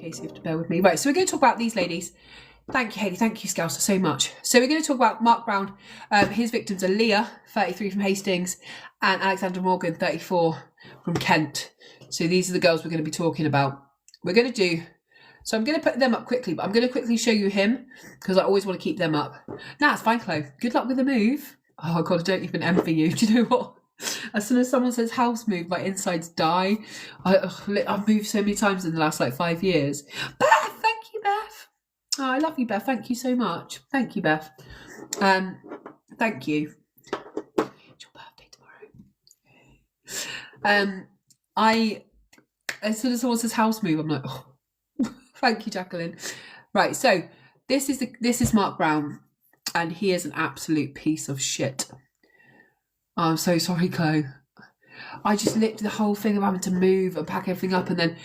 case you have to bear with me. Right, so we're going to talk about these ladies. Thank you, Hayley. Thank you, Scouser, so much. So we're going to talk about Mark Brown. His victims are Leah, 33 from Hastings, and Alexandra Morgan, 34 from Kent. So these are the girls we're going to be talking about. We're going to do... So I'm going to put them up quickly, but I'm going to quickly show you him because I always want to keep them up. Nah, it's fine, Chloe. Good luck with the move. Oh, God, I don't even envy you. Do you know what? As soon as someone says house move, my insides die. I've moved so many times in the last, 5 years. Beth! Thank you, Beth. Oh, I love you, Beth. Thank you so much. Thank you, Beth. Thank you. It's your birthday tomorrow. As soon as someone says house move, I'm like, oh. Thank you, Jacqueline. Right, so this is Mark Brown, and he is an absolute piece of shit. Oh, I'm so sorry, Chloe. I just lived the whole thing of having to move and pack everything up and then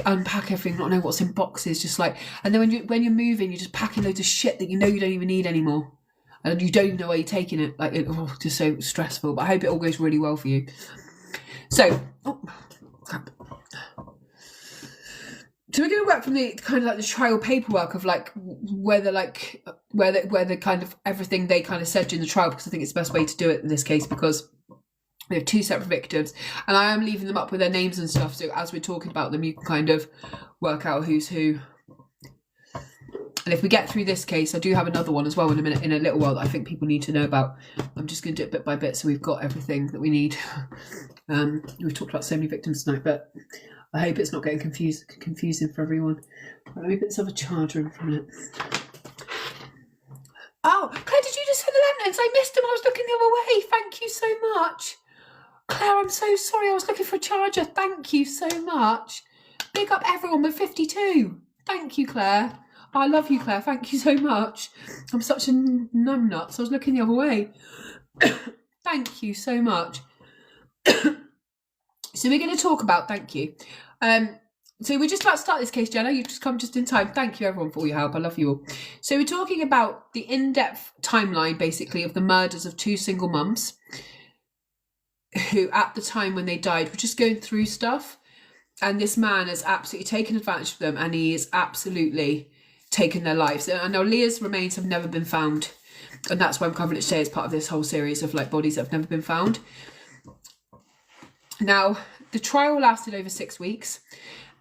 unpack everything, not know what's in boxes, and then when you're moving, you're just packing loads of shit that you know you don't even need anymore. And you don't even know where you're taking it. Just so stressful. But I hope it all goes really well for you. So, crap. So we're going to work from the kind of the trial paperwork of where the kind of everything they kind of said during the trial, because I think it's the best way to do it in this case, because we have two separate victims and I am leaving them up with their names and stuff. So as we're talking about them, you can kind of work out who's who. And if we get through this case, I do have another one as well in a little while that I think people need to know about. I'm just going to do it bit by bit so we've got everything that we need. We've talked about so many victims tonight, but I hope it's not getting confusing for everyone. Let me put this other charger in for a minute. Oh, Claire, did you just send the lanterns? I missed them. I was looking the other way. Thank you so much. Claire, I'm so sorry. I was looking for a charger. Thank you so much. Big up everyone with 52. Thank you, Claire. I love you, Claire. Thank you so much. I'm such a numbnut, so I was looking the other way. Thank you so much. So we're going to talk about, thank you. So we're just about to start this case, Jenna. You've just come just in time. Thank you, everyone, for all your help. I love you all. So we're talking about the in-depth timeline, basically, of the murders of two single mums who, at the time when they died, were just going through stuff. And this man has absolutely taken advantage of them, and he has absolutely taken their lives. And now Leah's remains have never been found. And that's why I'm covering it today as part of this whole series of bodies that have never been found. Now, the trial lasted over 6 weeks,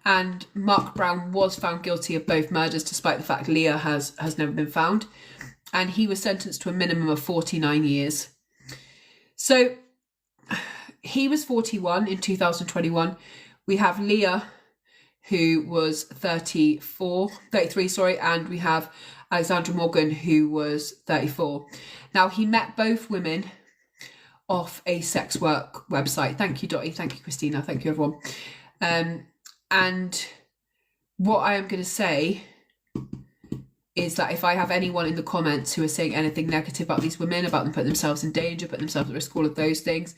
and Mark Brown was found guilty of both murders, despite the fact Leah has never been found, and he was sentenced to a minimum of 49 years. So he was 41 in 2021. We have Leah, who was 33, and we have Alexandra Morgan, who was 34. Now, he met both women off a sex work website. Thank you, Dottie. Thank you, Christina. Thank you, everyone. And what I am going to say is that if I have anyone in the comments who are saying anything negative about these women, about them putting themselves in danger, putting themselves at risk, all of those things,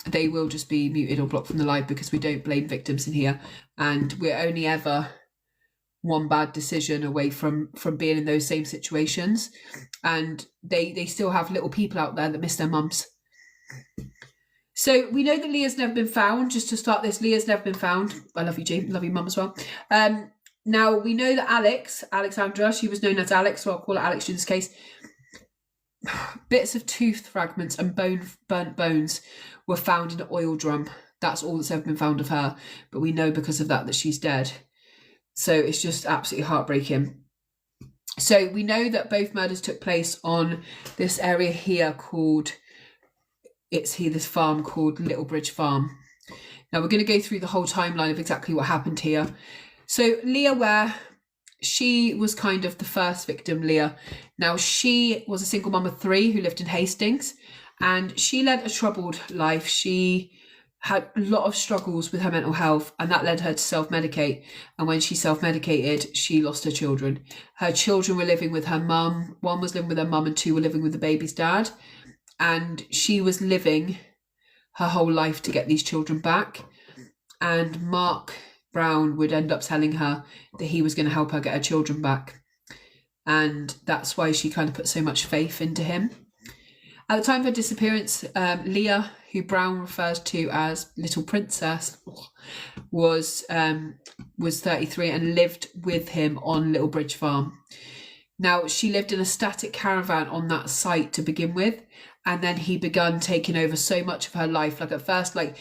they will just be muted or blocked from the live, because we don't blame victims in here. And we're only ever one bad decision away from being in those same situations. And they still have little people out there that miss their mums. So we know that Leah's never been found. Just to start this, Leah's never been found. I love you, Jean. Love your mum as well. Now, we know that Alexandra, she was known as Alex, so I'll call her Alex in this case. Bits of tooth fragments and burnt bones were found in an oil drum. That's all that's ever been found of her. But we know because of that she's dead. So it's just absolutely heartbreaking. So we know that both murders took place on this area here called... this farm called Little Bridge Farm. Now we're going to go through the whole timeline of exactly what happened here. So Leah Ware, she was kind of the first victim, Leah. Now she was a single mum of 3 who lived in Hastings, and she led a troubled life. She had a lot of struggles with her mental health, and that led her to self-medicate. And when she self-medicated, she lost her children. Her children were living with her mum. 1 was living with her mum and 2 were living with the baby's dad. And she was living her whole life to get these children back. And Mark Brown would end up telling her that he was going to help her get her children back. And that's why she kind of put so much faith into him. At the time of her disappearance, Leah, who Brown refers to as Little Princess, was 33 and lived with him on Little Bridge Farm. Now, she lived in a static caravan on that site to begin with, and then he began taking over so much of her life. Like at first, like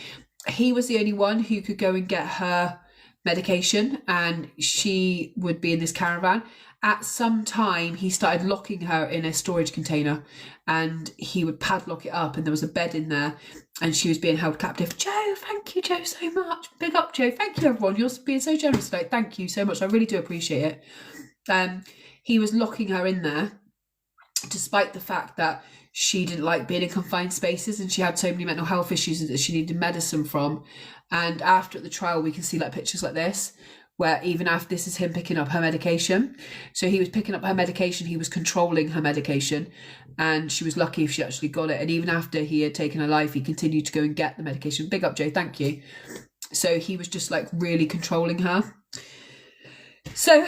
he was the only one who could go and get her medication, and she would be in this caravan. At some time, he started locking her in a storage container, and he would padlock it up, and there was a bed in there, and she was being held captive. Joe, thank you, Joe, so much. Big up, Joe. Thank you, everyone. You're being so generous today. Thank you so much. I really do appreciate it. He was locking her in there, despite the fact that she didn't like being in confined spaces, and she had so many mental health issues that she needed medicine from. And after the trial, we can see like pictures like this, where even after this is him picking up her medication. So he was picking up her medication, he was controlling her medication, and she was lucky if she actually got it. And even after he had taken her life, he continued to go and get the medication. Big up, Joe, thank you. So he was just like really controlling her. So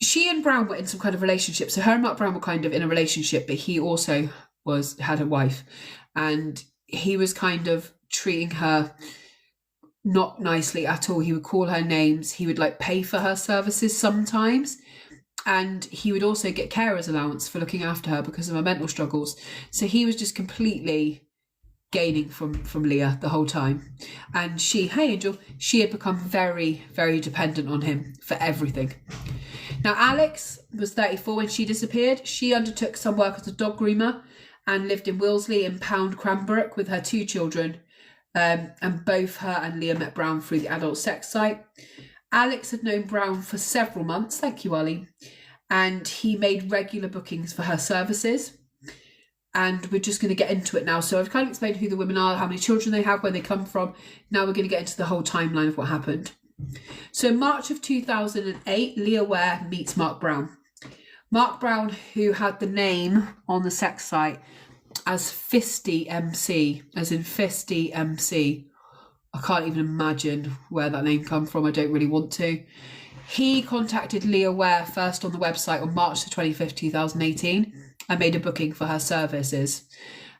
she and Brown were in some kind of relationship. So her and Mark Brown were kind of in a relationship, but he also had a wife, and he was kind of treating her not nicely at all. He would call her names. He would like pay for her services sometimes, and he would also get carer's allowance for looking after her because of her mental struggles. So he was just completely gaining from Leah the whole time. And she, hey Angel, she had become very, very dependent on him for everything. Now, Alex was 34 when she disappeared. She undertook some work as a dog groomer and lived in Wilsley in Pound Cranbrook with her 2 children. And both her and Leah met Brown through the adult sex site. Alex had known Brown for several months, thank you, Ollie, and he made regular bookings for her services. And we're just going to get into it now. So I've kind of explained who the women are, how many children they have, where they come from. Now we're going to get into the whole timeline of what happened. So in March of 2008, Leah Ware meets Mark Brown. Mark Brown, who had the name on the sex site as Fisty MC, as in Fisty MC. I can't even imagine where that name come from. I don't really want to. He contacted Leah Ware first on the website on March the 25th, 2018, and made a booking for her services.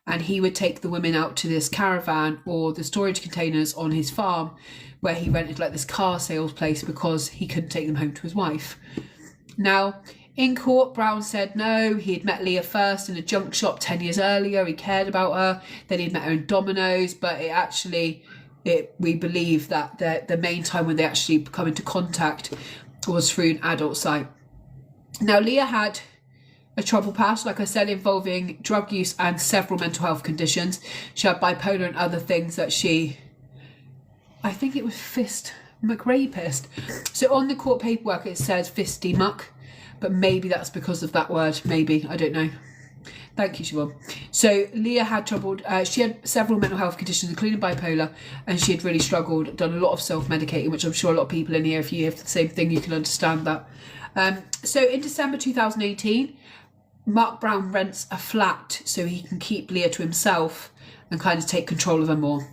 And he would take the women out to this caravan or the storage containers on his farm, where he rented like this car sales place because he couldn't take them home to his wife. Now, in court, Brown said no, he had met Leah first in a junk shop 10 years earlier. He cared about her. Then he'd met her in Domino's, but we believe that the main time when they actually come into contact was through an adult site. Now, Leah had a troubled past, like I said, involving drug use and several mental health conditions. She had bipolar and other things that I think it was fist McRapist. So on the court paperwork it says fisty muck, but maybe that's because of that word. Maybe, I don't know. Thank you, Siobhan. So Leah had she had several mental health conditions, including bipolar, and she had really struggled, done a lot of self-medicating, which I'm sure a lot of people in here, if you have the same thing, you can understand that. So in December 2018, Mark Brown rents a flat so he can keep Leah to himself and kind of take control of her more.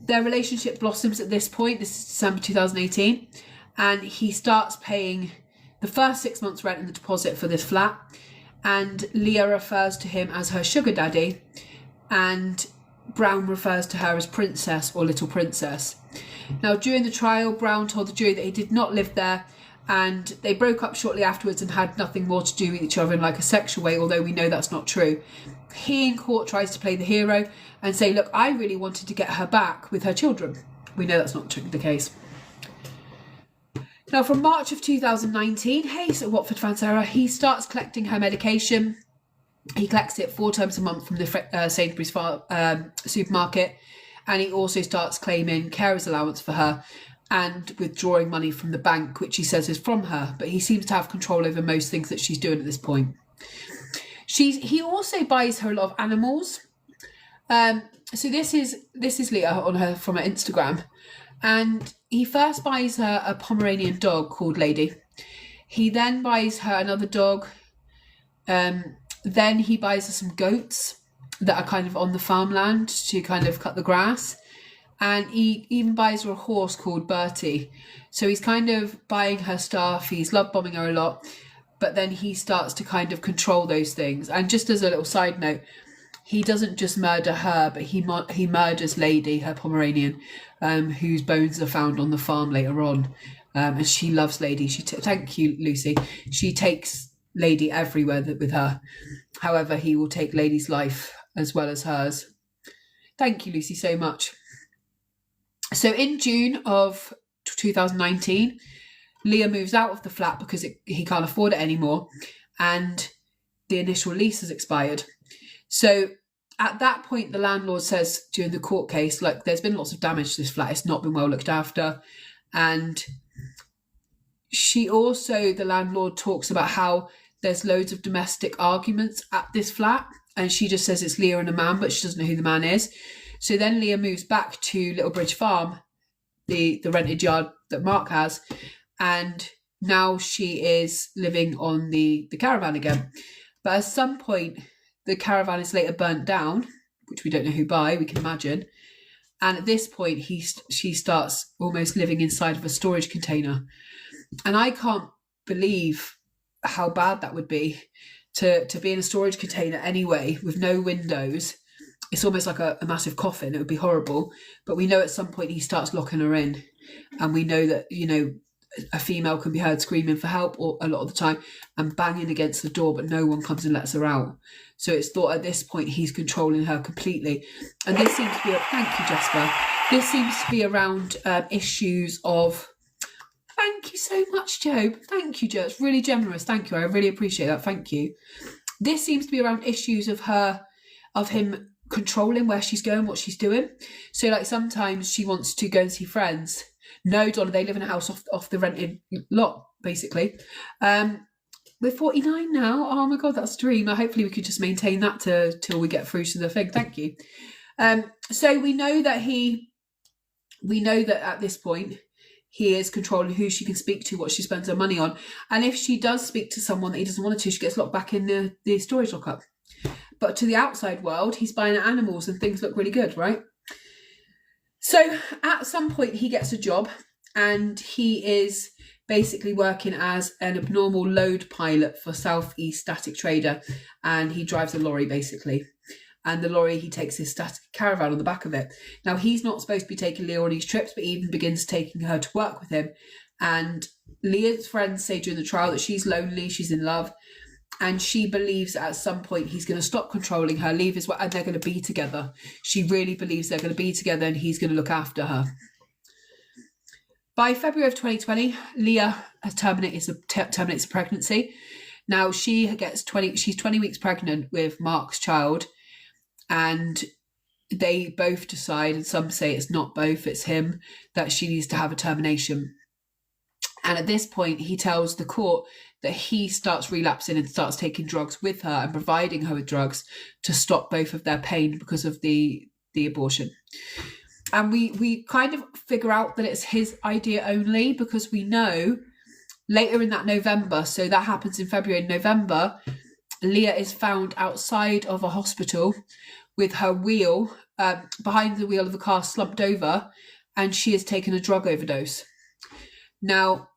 Their relationship blossoms at this point. This is December 2018, and he starts paying the first 6 months rent and the deposit for this flat, and Leah refers to him as her sugar daddy, and Brown refers to her as Princess or Little Princess. Now, during the trial, Brown told the jury that he did not live there, and they broke up shortly afterwards and had nothing more to do with each other in like a sexual way, although we know that's not true. He in court tries to play the hero and say, look, I really wanted to get her back with her children. We know that's not the case. Now, from March of 2019, so Watford fan Sarah, he starts collecting her medication. He collects it 4 times a month from the Sainsbury's supermarket, and he also starts claiming carer's allowance for her and withdrawing money from the bank, which he says is from her, but he seems to have control over most things that she's doing at this point. He also buys her a lot of animals. So this is Leah from her Instagram, and he first buys her a Pomeranian dog called Lady. He then buys her another dog. Then he buys her some goats that are kind of on the farmland to kind of cut the grass. And he even buys her a horse called Bertie. So he's kind of buying her stuff. He's love bombing her a lot. but then he starts to kind of control those things. And just as a little side note, he doesn't just murder her, but he murders Lady, her Pomeranian, whose bones are found on the farm later on. And she loves Lady. Thank you, Lucy. She takes Lady everywhere with her. However, he will take Lady's life as well as hers. Thank you, Lucy, so much. So in June of 2019, Leah moves out of the flat because he can't afford it anymore, and the initial lease has expired. So at that point, the landlord says during the court case, like, there's been lots of damage to this flat. It's not been well looked after. And the landlord talks about how there's loads of domestic arguments at this flat. And she just says it's Leah and a man, but she doesn't know who the man is. So then Leah moves back to Littlebridge Farm, the rented yard that Mark has. And now she is living on the caravan again. But at some point, the caravan is later burnt down, which we don't know who by, we can imagine. And at this point, she starts almost living inside of a storage container. And I can't believe how bad that would be to be in a storage container anyway, with no windows. It's almost like a massive coffin. It would be horrible. But we know at some point he starts locking her in. And we know that, a female can be heard screaming for help or a lot of the time and banging against the door, but no one comes and lets her out. So it's thought at this point he's controlling her completely. And this seems to be, thank you, Jessica. This seems to be around issues of, thank you so much, Joe. Thank you, Joe. It's really generous. Thank you. I really appreciate that. Thank you. This seems to be around issues of him controlling where she's going, what she's doing. So like sometimes she wants to go and see friends. No, Donna, they live in a house off the rented lot, basically. We're 49 now. Oh my God, that's a dream. Hopefully we could just maintain that till we get through to the thing. Thank you. So we know that at this point, he is controlling who she can speak to, what she spends her money on. And if she does speak to someone that he doesn't want to, she gets locked back in the storage lockup. But to the outside world, he's buying animals and things look really good, right? So at some point he gets a job and he is basically working as an abnormal load pilot for Southeast Static Trader, and he drives a lorry basically. And the lorry, he takes his static caravan on the back of it. Now he's not supposed to be taking Leah on these trips, but he even begins taking her to work with him. And Leah's friends say during the trial that she's lonely, she's in love, and she believes at some point he's going to stop controlling her, leave his work, and they're going to be together. She really believes they're going to be together and he's going to look after her. By February of 2020, Leah terminates a pregnancy. Now she's 20 weeks pregnant with Mark's child, and they both decide, and some say it's not both, it's him, that she needs to have a termination. And at this point, he tells the court that he starts relapsing and starts taking drugs with her and providing her with drugs to stop both of their pain because of the abortion. And we kind of figure out that it's his idea only, because we know later in that November, so that happens in February and November, Leah is found outside of a hospital with her wheel, behind the wheel of the car, slumped over, and she has taken a drug overdose. Now,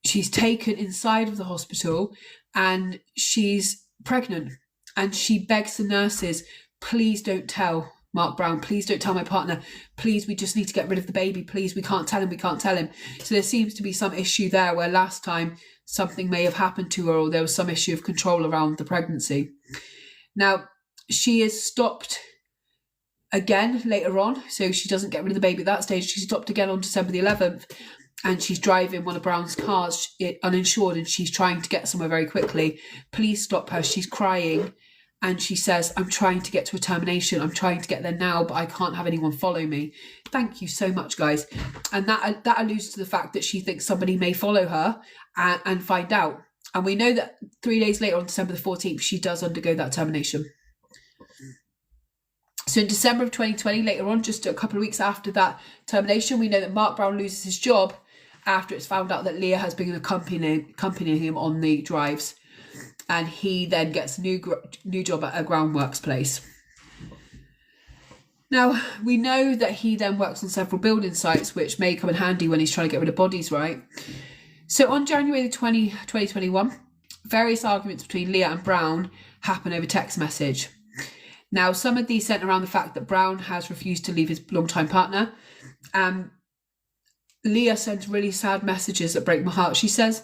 she's taken inside of the hospital and she's pregnant, and she begs the nurses, please don't tell Mark Brown, please don't tell my partner, please, we just need to get rid of the baby, please, we can't tell him. So there seems to be some issue there where last time something may have happened to her, or there was some issue of control around the pregnancy. Now, she is stopped again later on, so she doesn't get rid of the baby at that stage. She's stopped again on December the 11th, and she's driving one of Brown's cars, uninsured, and she's trying to get somewhere very quickly. Police stop her. She's crying, and she says, I'm trying to get to a termination. I'm trying to get there now, but I can't have anyone follow me. Thank you so much, guys. And that alludes to the fact that she thinks somebody may follow her and find out. And we know that 3 days later, on December the 14th, she does undergo that termination. So in December of 2020, later on, just a couple of weeks after that termination, we know that Mark Brown loses his job after it's found out that Leah has been accompanying him on the drives. And he then gets a new job at a groundworks place. Now, we know that he then works on several building sites, which may come in handy when he's trying to get rid of bodies, right? So on January the 2021, various arguments between Leah and Brown happen over text message. Now, some of these centre around the fact that Brown has refused to leave his longtime partner. Leah sends really sad messages that break my heart. She says,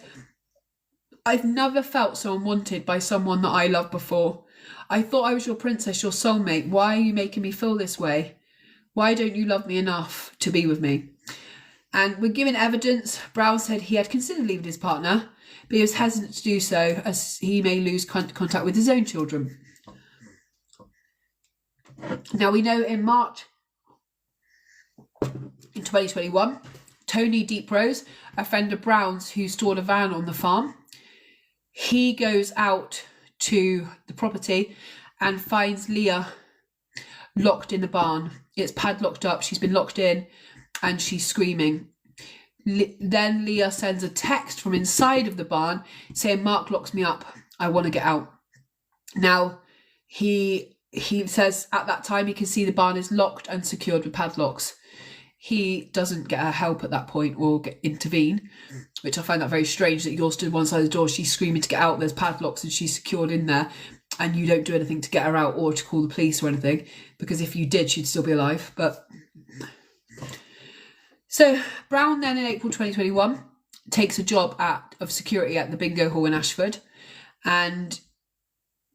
"I've never felt so unwanted by someone that I loved before. I thought I was your princess, your soulmate. Why are you making me feel this way? Why don't you love me enough to be with me?" And when given evidence, Brown said he had considered leaving his partner, but he was hesitant to do so as he may lose contact with his own children. Now, we know in March in 2021, Tony Deeprose, a friend of Brown's who stored a van on the farm, he goes out to the property and finds Leah locked in the barn. It's padlocked up, she's been locked in, and she's screaming. Then Leah sends a text from inside of the barn saying, "Mark locks me up, I want to get out." Now, he says at that time he can see the barn is locked and secured with padlocks. He doesn't get her help at that point or intervene, which I find that very strange, that you're stood one side of the door, she's screaming to get out, there's padlocks and she's secured in there, and you don't do anything to get her out or to call the police or anything, because if you did, she'd still be alive. But so Brown then in April 2021 takes a job of security at the bingo hall in Ashford, and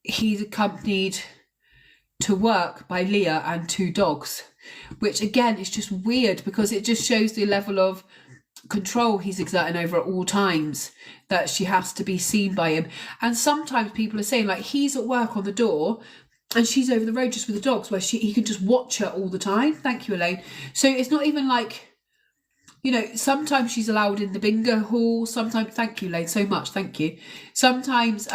he's accompanied to work by Leah and 2 dogs, which again is just weird because it just shows the level of control he's exerting over at all times, that she has to be seen by him. And sometimes people are saying, like, he's at work on the door and she's over the road just with the dogs, where he can just watch her all the time. Thank you, Elaine. So it's not even like, you know, sometimes she's allowed in the bingo hall, sometimes, thank you, Elaine, so much, thank you. Sometimes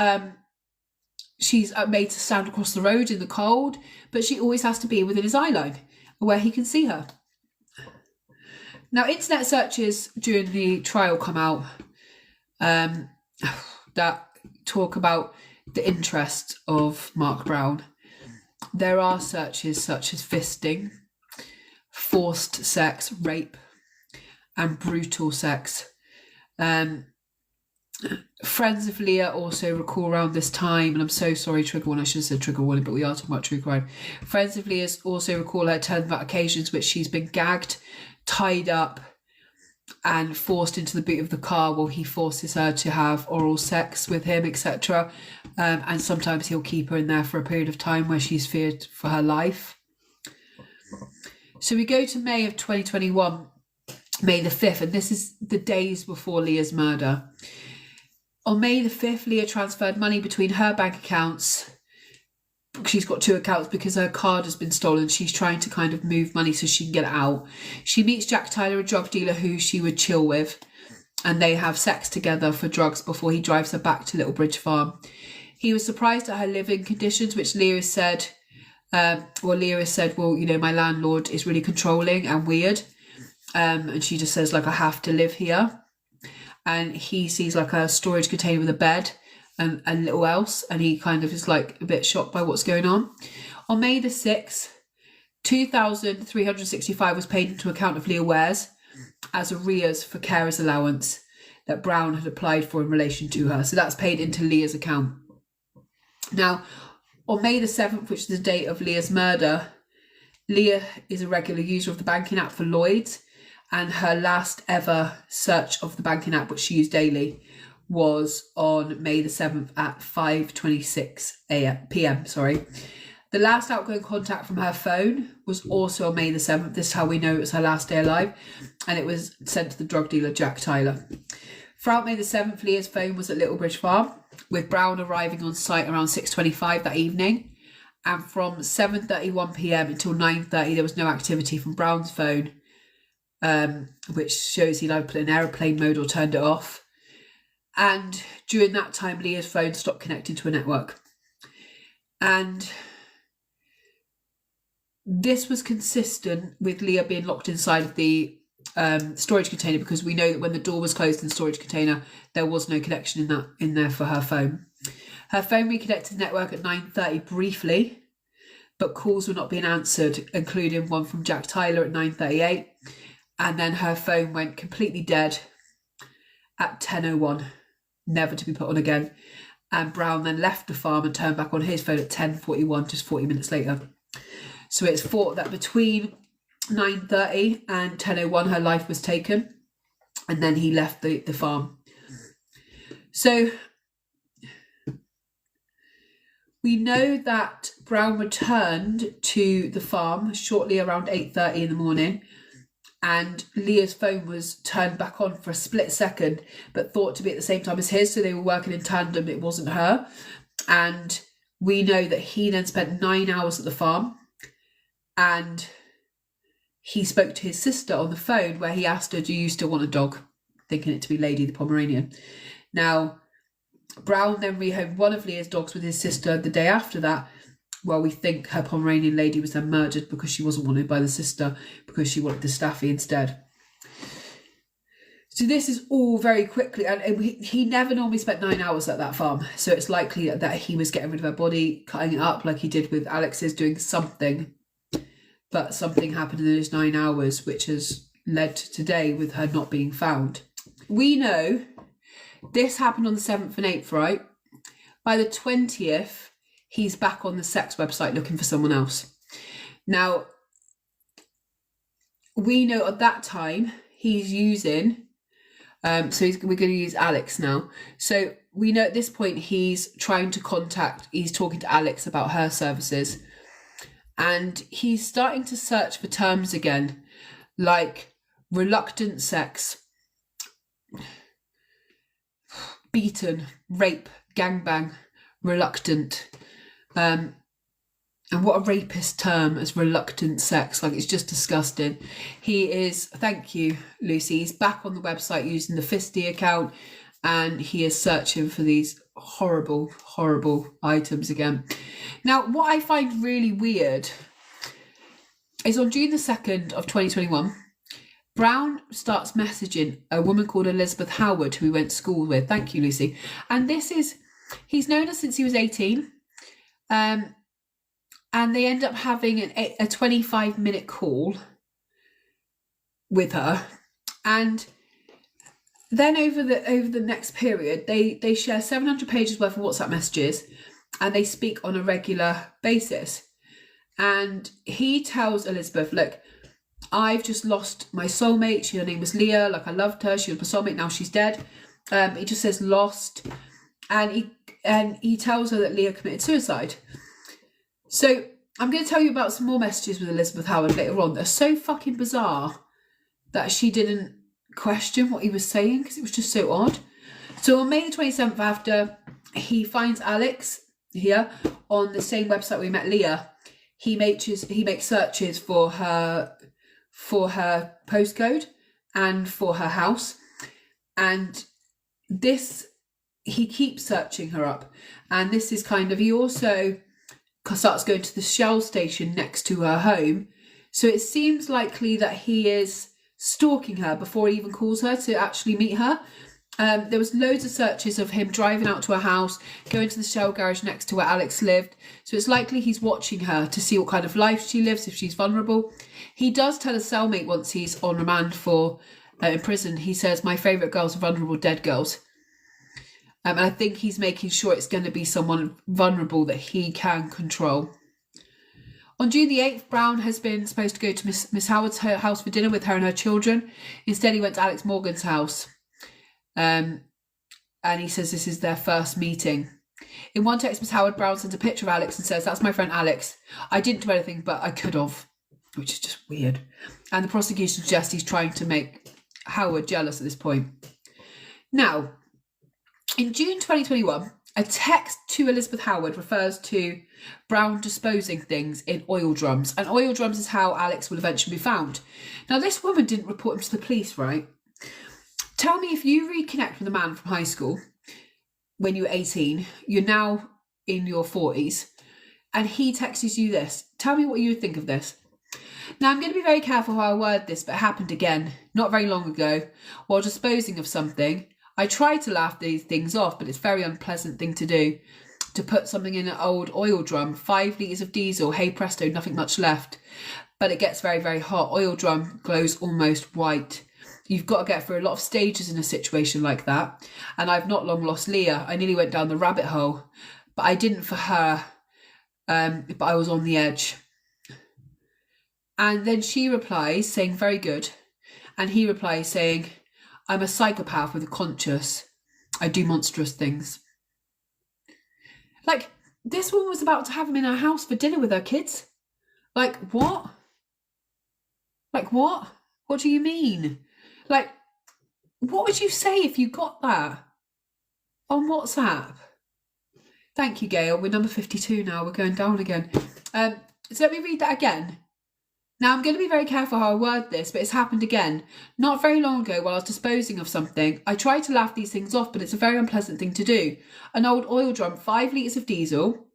she's made to stand across the road in the cold, but she always has to be within his eye line where he can see her. Now, internet searches during the trial come out that talk about the interest of Mark Brown. There are searches such as fisting, forced sex, rape, and brutal sex. Friends of Leah also recall around this time, and I'm so sorry, trigger warning, I should have said trigger warning, but we are talking about true crime. Friends of Leah also recall her telling about occasions which she's been gagged, tied up, and forced into the boot of the car while he forces her to have oral sex with him, etc. And sometimes he'll keep her in there for a period of time where she's feared for her life. So we go to May of 2021, May the 5th, and this is the days before Leah's murder. On May the 5th, Leah transferred money between her bank accounts. She's got 2 accounts because her card has been stolen. She's trying to kind of move money so she can get it out. She meets Jack Tyler, a drug dealer who she would chill with, and they have sex together for drugs before he drives her back to Little Bridge Farm. He was surprised at her living conditions, which Leah said, well, you know, my landlord is really controlling and weird. And she just says, like, I have to live here. And he sees like a storage container with a bed and little else, and he kind of is like a bit shocked by what's going on. On May the 6th, $2,365 was paid into account of Leah Ware's as arrears for carer's allowance that Brown had applied for in relation to her. So that's paid into Leah's account. Now, on May the 7th, which is the date of Leah's murder, Leah is a regular user of the banking app for Lloyd's, and her last ever search of the banking app, which she used daily, was on May the 7th at 5:26 p.m. The last outgoing contact from her phone was also on May the 7th. This is how we know it was her last day alive, and it was sent to the drug dealer Jack Tyler. Throughout May the 7th, Leah's phone was at Little Bridge Farm, with Brown arriving on site around 6:25 that evening. And from 7:31 p.m. until 9:30, there was no activity from Brown's phone, which shows he'd either put it in aeroplane mode or turned it off. And during that time, Leah's phone stopped connecting to a network. And this was consistent with Leah being locked inside of the storage container, because we know that when the door was closed in the storage container, there was no connection in there for her phone. Her phone reconnected to the network at 9:30 briefly, but calls were not being answered, including one from Jack Tyler at 9:38. And then her phone went completely dead at 10:01, never to be put on again. and Brown then left the farm and turned back on his phone at 10:41, just 40 minutes later. So it's thought that between 9:30 and 10:01 her life was taken, and then he left the farm. So we know that Brown returned to the farm shortly around 8:30 in the morning, and Leah's phone was turned back on for a split second, but thought to be at the same time as his, so they were working in tandem. It wasn't her. And we know that he then spent 9 hours at the farm, and he spoke to his sister on the phone where he asked her, do you still want a dog? Thinking it to be Lady the Pomeranian. Now, Brown then rehomed one of Leah's dogs with his sister the day after that. Well, we think her Pomeranian lady was then murdered because she wasn't wanted by the sister, because she wanted the Staffy instead. So this is all very quickly, and he never normally spent 9 hours at that farm. So it's likely that he was getting rid of her body, cutting it up like he did with Alex's, doing something. But something happened in those 9 hours, which has led to today with her not being found. We know this happened on the 7th and 8th, right? By the 20th, he's back on the sex website looking for someone else. Now, we know at that time he's using, we're going to use Alex now. So we know at this point he's talking to Alex about her services. And he's starting to search for terms again, like reluctant sex, beaten, rape, gangbang, reluctant. And what a rapist term as reluctant sex. Like, it's just disgusting. He is, thank you, Lucy, he's back on the website using the Fisty account, and he is searching for these horrible, horrible items again. Now, what I find really weird is on June the 2nd of 2021, Brown starts messaging a woman called Elizabeth Howard, who he went to school with. Thank you, Lucy. And he's known her since he was 18. And they end up having a 25-minute call with her. And then over the next period, they share 700 pages worth of WhatsApp messages, and they speak on a regular basis. And he tells Elizabeth, look, I've just lost my soulmate. Her name was Leah. Like, I loved her. She was my soulmate. Now she's dead. He just says lost. And he tells her that Leah committed suicide. So I'm going to tell you about some more messages with Elizabeth Howard later on that are so fucking bizarre that she didn't question what he was saying, because it was just so odd. So on May the 27th, after he finds Alex here on the same website we met Leah, he makes searches for her postcode and for her house, and he keeps searching her up. And this is he also starts going to the Shell station next to her home. So it seems likely that he is stalking her before he even calls her to actually meet her. There was loads of searches of him driving out to her house, going to the Shell garage next to where Alex lived. So it's likely he's watching her to see what kind of life she lives, if she's vulnerable. He does tell a cellmate once he's on remand in prison, he says, my favourite girls are vulnerable dead girls. And I think he's making sure it's going to be someone vulnerable that he can control. On June the 8th, Brown has been supposed to go to Miss Howard's house for dinner with her and her children. Instead, he went to Alex Morgan's house. And he says this is their first meeting. In one text, Miss Howard, Brown sends a picture of Alex and says, that's my friend Alex. I didn't do anything, but I could have, which is just weird. And the prosecution suggests he's trying to make Howard jealous at this point. Now, in June 2021, a text to Elizabeth Howard refers to Brown disposing things in oil drums. And oil drums is how Alex will eventually be found. Now, this woman didn't report him to the police, right? Tell me, if you reconnect with a man from high school when you were 18, you're now in your 40s, and he texts you this. Tell me what you would think of this. Now, I'm going to be very careful how I word this, but it happened again, not very long ago. While disposing of something, I try to laugh these things off, but it's a very unpleasant thing to do. To put something in an old oil drum, 5 litres of diesel, hey presto, nothing much left. But it gets very, very hot. Oil drum glows almost white. you've got to get through a lot of stages in a situation like that. And I've not long lost Leah. I nearly went down the rabbit hole, but I didn't for her. But I was on the edge. And then she replies saying, very good. And he replies saying, I'm a psychopath with a conscience. I do monstrous things. Like, this woman was about to have him in her house for dinner with her kids. Like, what? Like, what? What do you mean? Like, what would you say if you got that on WhatsApp? Thank you, Gail. We're number 52 now. We're going down again. So let me read that again. Now, I'm going to be very careful how I word this, but it's happened again. Not very long ago, while I was disposing of something, I tried to laugh these things off, but it's a very unpleasant thing to do. An old oil drum, 5 litres of diesel.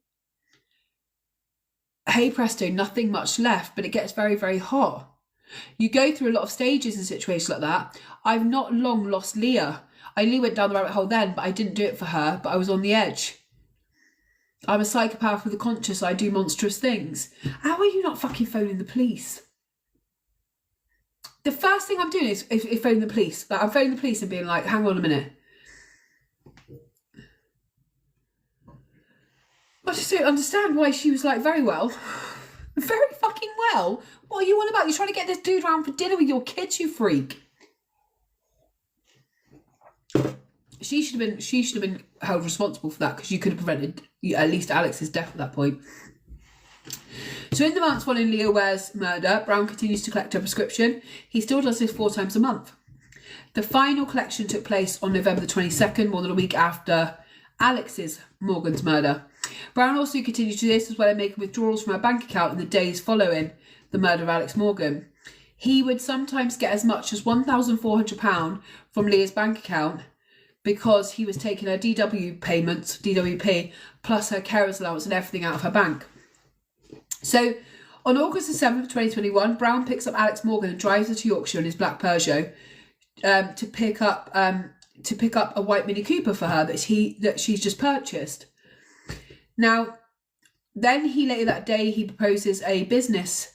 Hey presto, nothing much left, but it gets very, very hot. You go through a lot of stages in situations like that. I've not long lost Leah. I nearly went down the rabbit hole then, but I didn't do it for her, but I was on the edge. I'm a psychopath with a conscience. I do monstrous things. How are you not fucking phoning the police? The first thing I'm doing is phoning the police. Like, I'm phoning the police and being like, hang on a minute. I just don't understand why she was like, very well. Very fucking well. What are you on about? You're trying to get this dude round for dinner with your kids, you freak. She should have been held responsible for that, because you could have prevented at least Alex's death at that point. So in the months following Leah Ware's murder, Brown continues to collect her prescription. He still does this 4 times a month. The final collection took place on November the 22nd, more than a week after Morgan's murder. Brown also continued to do this as well as making withdrawals from her bank account in the days following the murder of Alex Morgan. He would sometimes get as much as £1,400 from Leah's bank account, because he was taking her DWP, plus her carer's allowance and everything out of her bank. So on August the 7th, 2021, Brown picks up Alex Morgan and drives her to Yorkshire in his black Peugeot to pick up a white Mini Cooper for her that she's just purchased. Now, then later that day, he proposes a business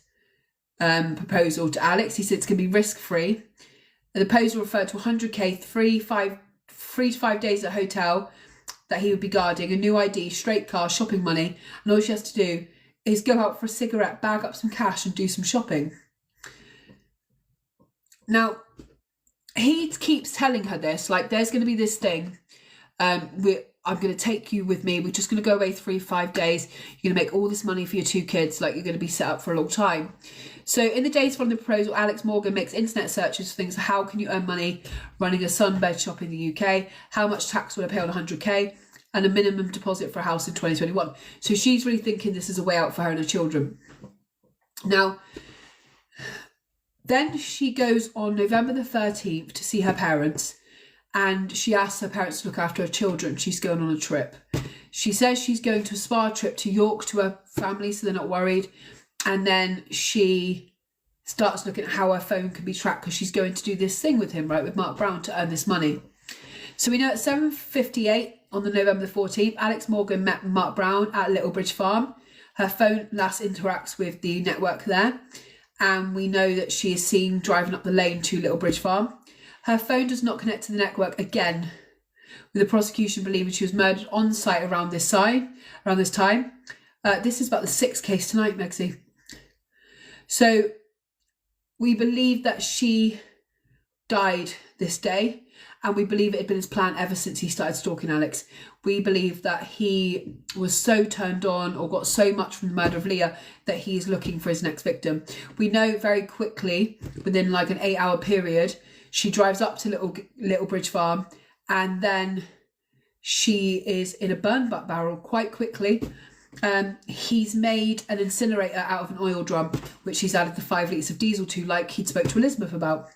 proposal to Alex. He said it's going to be risk-free. The proposal referred to 100k, 3 to 5 days at a hotel that he would be guarding, a new ID, straight car, shopping money, and all she has to do is go out for a cigarette, bag up some cash and do some shopping. Now, he keeps telling her this, like, there's going to be this thing, I'm going to take you with me, we're just going to go away 3-5 days, you're going to make all this money for your 2 kids, like, you're going to be set up for a long time. So in the days following the proposal, Alex Morgan makes internet searches for things. How can you earn money running a sunbed shop in the UK? How much tax will I pay on 100k? And a minimum deposit for a house in 2021. So she's really thinking this is a way out for her and her children. Now, then she goes on November the 13th to see her parents, and she asks her parents to look after her children. She's going on a trip. She says she's going to a spa trip to York to her family, so they're not worried. And then she starts looking at how her phone can be tracked, because she's going to do this thing with him, right, with Mark Brown, to earn this money. So we know at 7:58 on the November the 14th, Alex Morgan met Mark Brown at Littlebridge Farm. Her phone last interacts with the network there. And we know that she is seen driving up the lane to Littlebridge Farm. Her phone does not connect to the network again, with the prosecution believing she was murdered on site around this time. This is about the 6th case tonight, Megsie. So we believe that she died this day, and we believe it had been his plan ever since he started stalking Alex. We believe that he was so turned on or got so much from the murder of Leah that he is looking for his next victim. We know very quickly, within like an 8-hour period, she drives up to Littlebridge Farm, and then she is in a burn barrel quite quickly. He's made an incinerator out of an oil drum, which he's added the 5 litres of diesel to, like he'd spoke to Elizabeth about.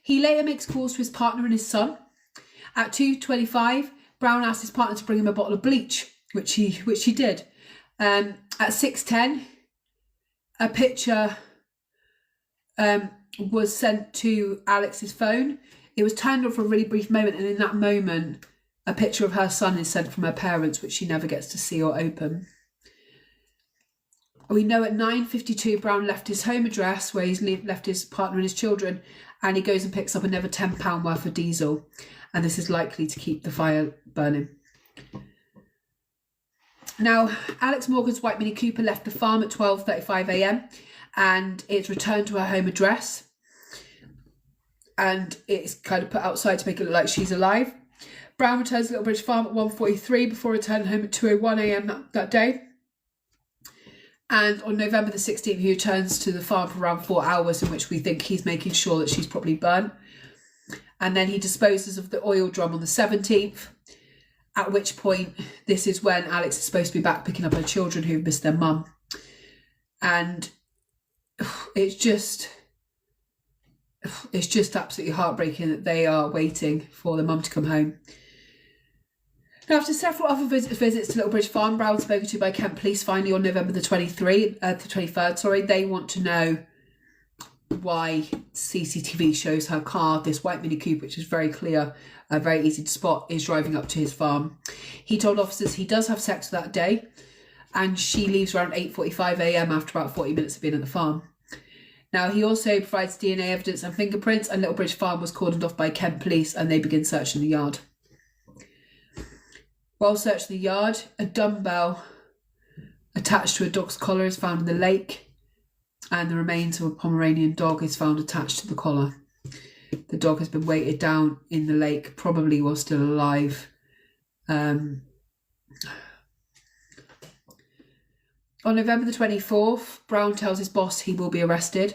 He later makes calls to his partner and his son. At 2:25, Brown asked his partner to bring him a bottle of bleach, which he did. At 6:10, a picture was sent to Alex's phone. It was turned on for a really brief moment, and in that moment, a picture of her son is sent from her parents, which she never gets to see or open. We know at 9:52 Brown left his home address where he's left his partner and his children, and he goes and picks up another £10 worth of diesel, and this is likely to keep the fire burning. Now, Alex Morgan's white Mini Cooper left the farm at 12:35 a.m. and it's returned to her home address, and it's kind of put outside to make it look like she's alive. Brown returns to Little Bridge Farm at 1:43 before returning home at 2:01 a.m. that day. And on November the 16th, he returns to the farm for around 4 hours, in which we think he's making sure that she's properly burnt. And then he disposes of the oil drum on the 17th, at which point this is when Alex is supposed to be back picking up her children who've missed their mum. And it's just absolutely heartbreaking that they are waiting for the mum to come home. Now, after several other visits to Little Bridge Farm, Brown spoken to by Kent Police finally on November the 23rd, they want to know why CCTV shows her car, this white Mini Coupe, which is very clear, very easy to spot, is driving up to his farm. He told officers he does have sex that day, and she leaves around 8:45 a.m. after about 40 minutes of being at the farm. Now, he also provides DNA evidence and fingerprints, and Little Bridge Farm was cordoned off by Kent Police, and they begin searching the yard. While searching the yard, a dumbbell attached to a dog's collar is found in the lake, and the remains of a Pomeranian dog is found attached to the collar. The dog has been weighted down in the lake, probably while still alive. On November the 24th, Brown tells his boss he will be arrested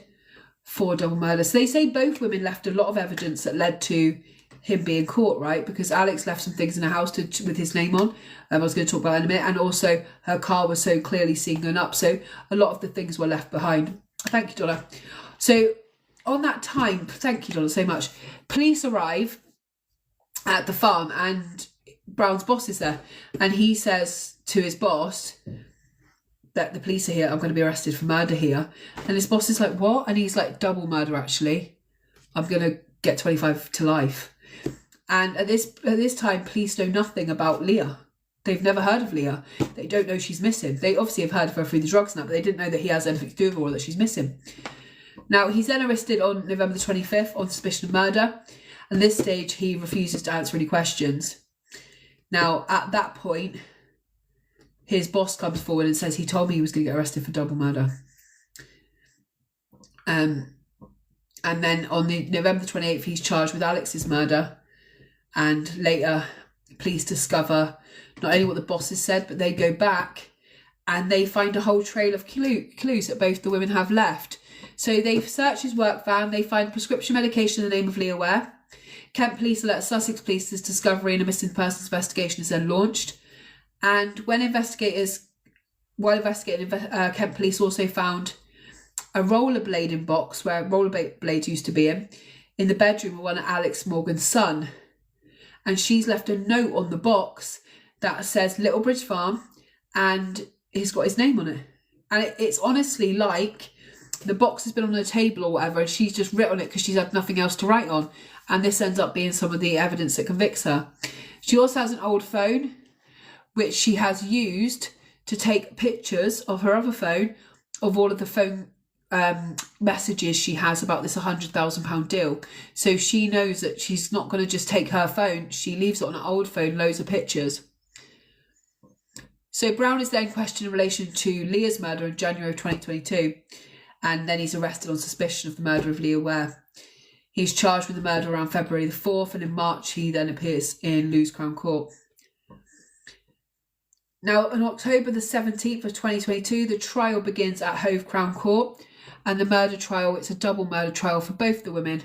for double murder. So they say both women left a lot of evidence that led to him being caught, right? Because Alex left some things in her house with his name on. I was going to talk about that in a minute. And also her car was so clearly seen going up. So a lot of the things were left behind. Thank you, Donna. So on that time, thank you, Donna, so much. Police arrive at the farm and Brown's boss is there. And he says to his boss that the police are here. I'm going to be arrested for murder here. And his boss is like, what? And he's like, double murder, actually. I'm going to get 25 to life. And at this time, police know nothing about Leah. They've never heard of Leah. They don't know she's missing. They obviously have heard of her through the drugs now, but they didn't know that he has anything to do with her or that she's missing. Now, he's then arrested on November the 25th on suspicion of murder. And at this stage, he refuses to answer any questions. Now, at that point, his boss comes forward and says he told me he was going to get arrested for double murder. And then on November the 28th, he's charged with Alex's murder. And later, police discover not only what the bosses said, but they go back and they find a whole trail of clues that both the women have left. So they search his work van, they find prescription medication in the name of Leah Ware. Kent Police alert Sussex Police this discovery, and a missing persons investigation is then launched. And while investigating, Kent Police also found a rollerblading box where rollerblades used to be in the bedroom of one of Alex Morgan's son. And she's left a note on the box that says Little Bridge Farm, and he's got his name on it. And it's honestly like the box has been on her table or whatever, and she's just written on it because she's had nothing else to write on. And this ends up being some of the evidence that convicts her. She also has an old phone, which she has used to take pictures of her other phone, of all of the phone messages she has about this £100,000 deal. So she knows that she's not going to just take her phone. She leaves it on an old phone, loads of pictures. So Brown is then questioned in relation to Leah's murder in January of 2022. And then he's arrested on suspicion of the murder of Leah Ware. He's charged with the murder around February the 4th. And in March, he then appears in Lewes Crown Court. Now, on October the 17th of 2022, the trial begins at Hove Crown Court. And the murder trial, it's a double murder trial for both the women.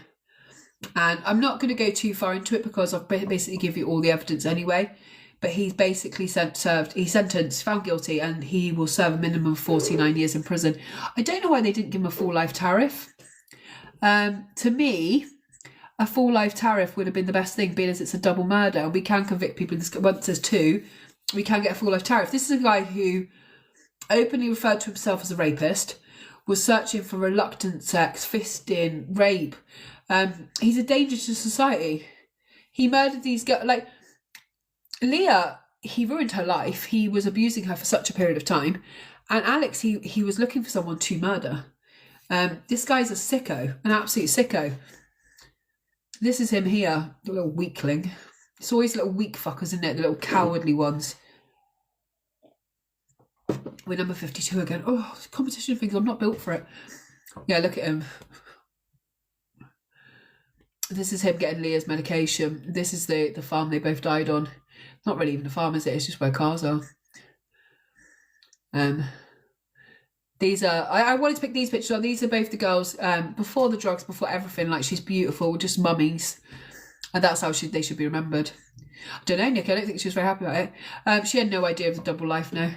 And I'm not going to go too far into it because I've basically give you all the evidence anyway. But he's basically sentenced, found guilty, and he will serve a minimum of 49 years in prison. I don't know why they didn't give him a full life tariff. To me, a full life tariff would have been the best thing, being as it's a double murder. And we can convict people in this. Once there's two, we can get a full life tariff. This is a guy who openly referred to himself as a rapist, was searching for reluctant sex, fisting, rape. He's a danger to society. He murdered these girls. Like, Leah, he ruined her life. He was abusing her for such a period of time. And Alex, he was looking for someone to murder. This guy's a sicko, an absolute sicko. This is him here, the little weakling. It's always little weak fuckers, isn't it? The little cowardly ones. We're number 52 again. Oh, competition things, I'm not built for it. Yeah, look at him. This is him getting Leah's medication. This is the farm they both died on. Not really even a farm, is it? It's just where cars are. These are, I wanted to pick these pictures on. These are both the girls before the drugs, before everything. Like, she's beautiful, just mummies. And that's how they should be remembered. I don't know, Nick, I don't think she was very happy about it. She had no idea of the double life now.